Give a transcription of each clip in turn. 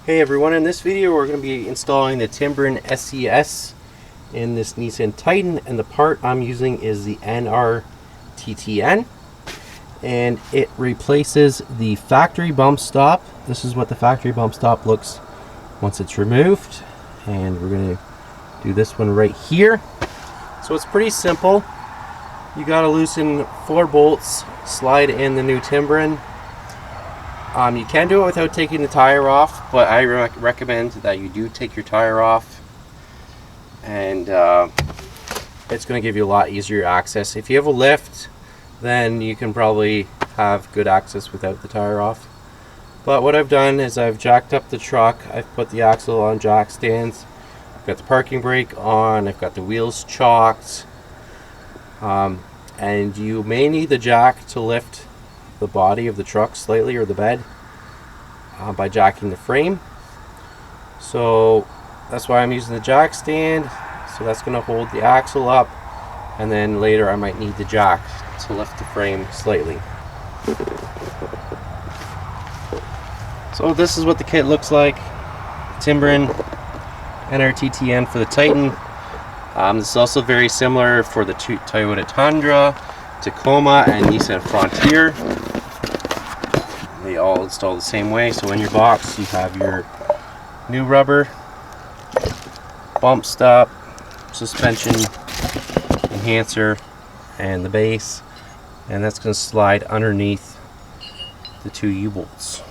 Hey everyone, in this video we're going to be installing the Timbren SES in this Nissan Titan, and the part I'm using is the NRTTN, and it replaces the factory bump stop. This is what the factory bump stop looks once it's removed, and we're going to do this one right here. So it's pretty simple. You got to loosen 4 bolts, slide in the new Timbren. You can do it without taking the tire off, but I recommend that you do take your tire off, and it's going to give you a lot easier access. If you have a lift, then you can probably have good access without the tire off. But what I've done is I've jacked up the truck, I've put the axle on jack stands, I've got the parking brake on, I've got the wheels chocked, and you may need the jack to lift the body of the truck slightly, or the bed, by jacking the frame. So that's why I'm using the jack stand. So that's going to hold the axle up, and then later I might need the jack to lift the frame slightly. So this is what the kit looks like. Timbren NRTTN for the Titan. This is also very similar for the Toyota Tundra, Tacoma, and Nissan Frontier. They all install the same way. So in your box you have your new rubber, bump stop, suspension enhancer, and the base, and that's going to slide underneath the 2 U-bolts.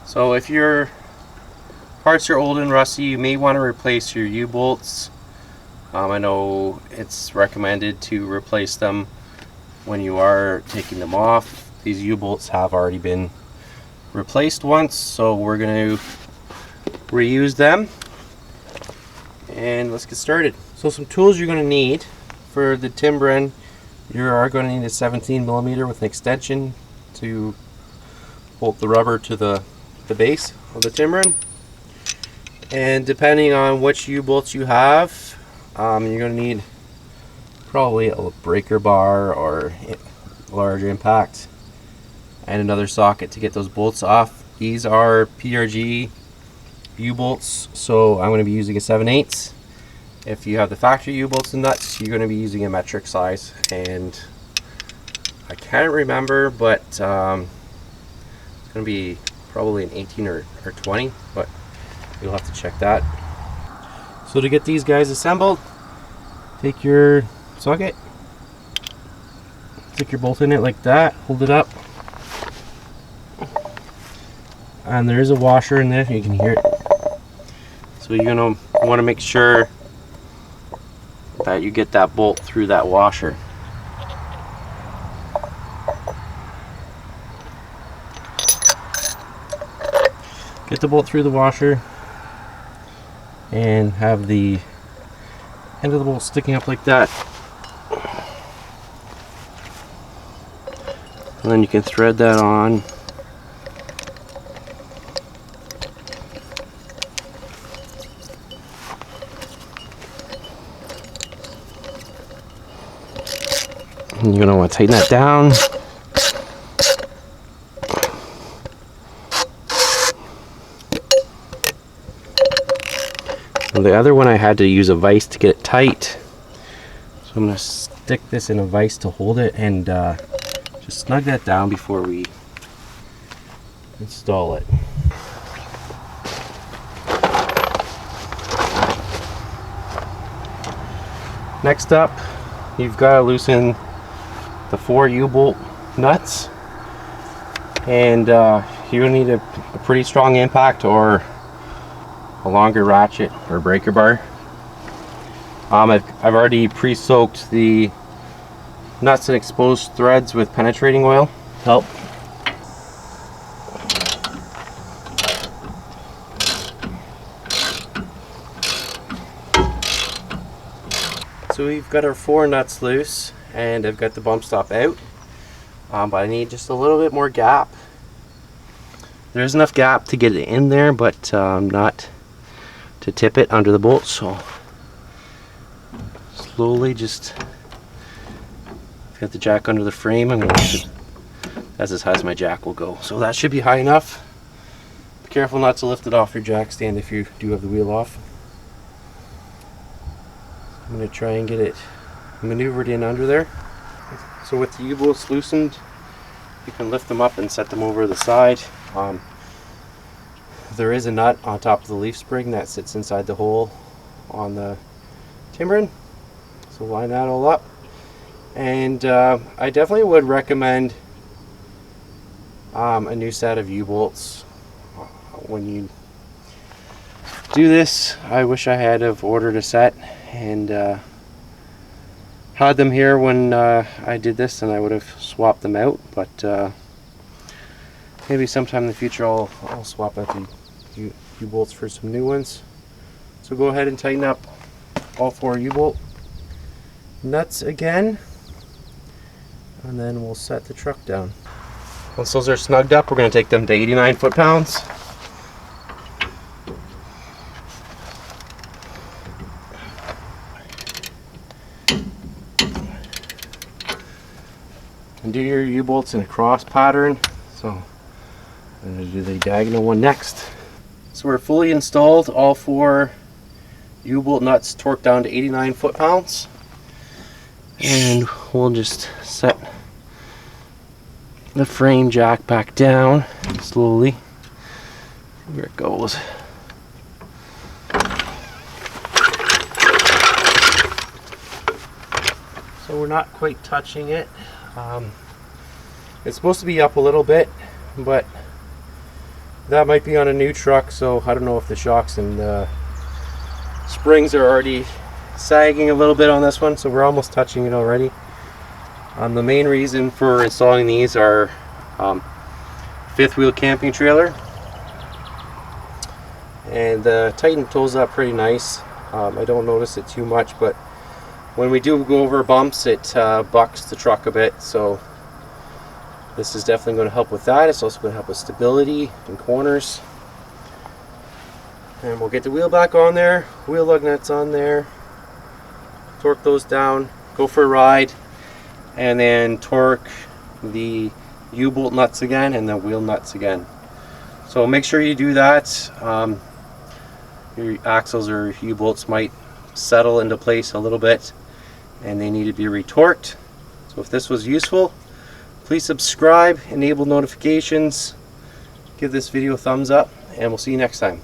So if your parts are old and rusty, you may want to replace your U-bolts. I know it's recommended to replace them when you are taking them off. These U-bolts have already been replaced once, so we're going to reuse them. And let's get started. So some tools you're going to need for the Timbren: you are going to need a 17mm with an extension to bolt the rubber to the base of the Timbren. And depending on which U-bolts you have, you're going to need probably a breaker bar or large impact, and another socket to get those bolts off. These are PRG U-bolts, so I'm going to be using a 7/8. If you have the factory U-bolts and nuts, you're going to be using a metric size, and I can't remember, but it's going to be probably an 18 or 20, but you'll have to check that. So to get these guys assembled, take your socket, stick your bolt in it like that, hold it up, and there is a washer in there, you can hear it. So you're going to want to make sure that you get that bolt through that washer. Get the bolt through the washer and have the end of the bolt sticking up like that, and then you can thread that on. And you're going to want to tighten that down. And the other one I had to use a vise to get it tight, so I'm going to stick this in a vise to hold it, and just snug that down before we install it. Next up, you've got to loosen the 4 U-bolt nuts, and you're going to need a pretty strong impact or a longer ratchet or breaker bar. I've already pre-soaked the nuts and exposed threads with penetrating oil. Help. So we've got our 4 nuts loose, and I've got the bump stop out, but I need just a little bit more gap. There's enough gap to get it in there, but not to tip it under the bolt. So slowly, just got the jack under the frame. I'm going to That's as high as my jack will go. So that should be high enough. careful not to lift it off your jack stand if you do have the wheel off. I'm going to try and get it maneuvered in under there. So with the U-bolts loosened, you can lift them up and set them over the side. There is a nut on top of the leaf spring that sits inside the hole on the Timbren. So line that all up. And I definitely would recommend a new set of U-bolts. When you do this, I wish I had have ordered a set and had them here when I did this, and I would have swapped them out. But maybe sometime in the future I'll swap out the U-bolts for some new ones. So go ahead and tighten up all 4 U-bolt nuts again, and then we'll set the truck down. Once those are snugged up, we're going to take them to 89 foot-pounds. And do your U-bolts in a cross pattern. So I'm going to do the diagonal one next. So we're fully installed, all 4 U-bolt nuts torqued down to 89 foot-pounds. And we'll just set the frame jack back down slowly. Where it goes. So we're not quite touching it. It's supposed to be up a little bit, but that might be on a new truck, so I don't know if the shocks and springs are already sagging a little bit on this one, so we're almost touching it already. The main reason for installing these are 5th wheel camping trailer, and the Titan tows up pretty nice. I don't notice it too much, but when we do go over bumps, it bucks the truck a bit, so this is definitely going to help with that. It's also going to help with stability in corners. And we'll get the wheel back on there, wheel lug nuts on there, torque those down, go for a ride, and then torque the U-bolt nuts again and the wheel nuts again. So make sure you do that. Your axles or U-bolts might settle into place a little bit and they need to be retorqued. So if this was useful, please subscribe, enable notifications, give this video a thumbs up, and we'll see you next time.